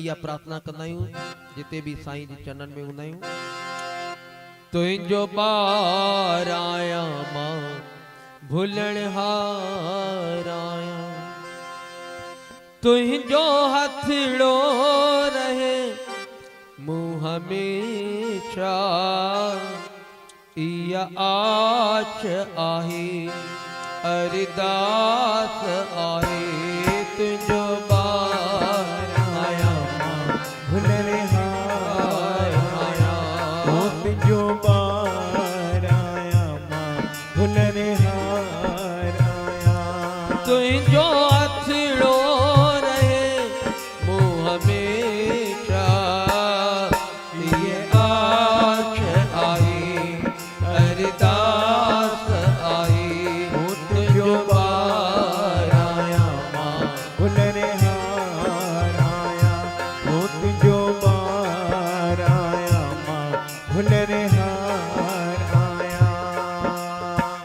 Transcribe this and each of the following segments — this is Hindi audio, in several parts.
इहा प्रार्थना कंदा आहियूं जिते भी साईं जी चरणन में हूंदा आहियूं। तुंहिंजो ॿार आया मां भुलण हार आया, तुंहिंजो हथड़ो रहे मूं हमेशा, इया आछ आहे अरदास आहे। तुंहिंजो ॿार आया मां भुलण हार आया, तुंहिंजो ॿार आया मां भुलण हार आया, तुंहिंजो हथड़ो रहे मूं हमेशा, इहा आछ आहे अरदास आहे। तुंहिंजो ॿार आया मां भुलण हार आया, तुंहिंजो ॿार आया मां भुलण हार आया।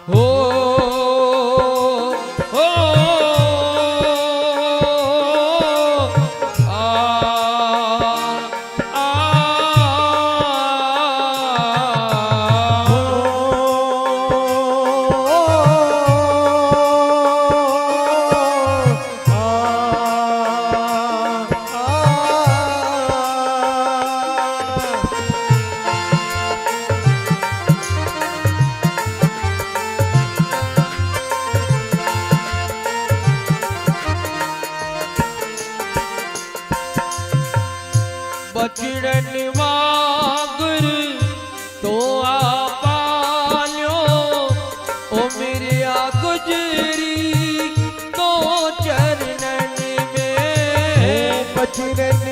हो हो आ आ बचड़न वांगुर तो आ पालियो, ओ मेरे आ गुजरी तो चरणन में। बचड़न